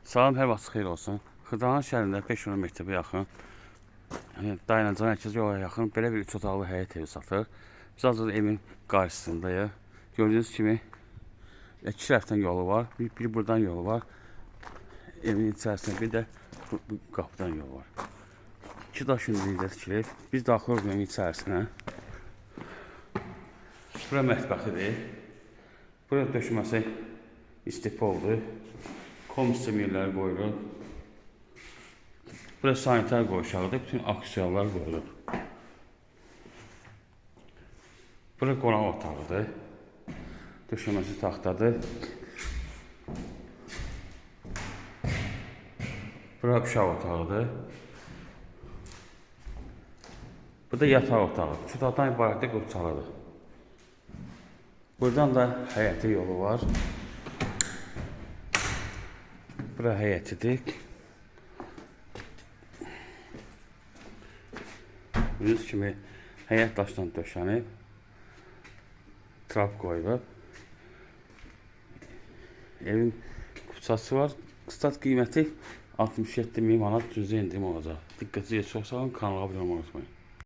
Salam, hər vaxt xeyir olsun. Xırdalan şəhərində 510 məktəbə yaxın, dayanacaq mərkəzi yola yaxın belə bir 3 otaqlı həyət evi satır. Biz hazırda evin qarşısındayıq. Gördüyünüz kimi 2 tərəfdən yolu var, bir buradan yolu var. Evin içərisində bir də bu qapıdan yolu var. 2 daş ünlüyündə tikilib. Biz daxil oluruq evin içərisinə. Bura mətbəxidir. Bura döşəməsi istipoldur. Komisyon yerləri qoyulur. Bura sanitar qoşağıdır. Bütün aksiyonlar qoyulur. Bura qonaq otağıdır. Döşəməsi taxtadır. Bura uşaq otağıdır. Bu da yataq otağı. Üç otaqdan ibarətdə qurçalıdır. Buradan da həyəti yolu var. Bura həyətidir. Gördüyünüz kimi həyət daşdan döşənib. Trap qoyulub. Evin kupçası var. Stat qiyməti 67.000 manat cüzi endirim olacaq. Diqqətinizi çox sağ olun, kanala abunə olmayı unutmayın.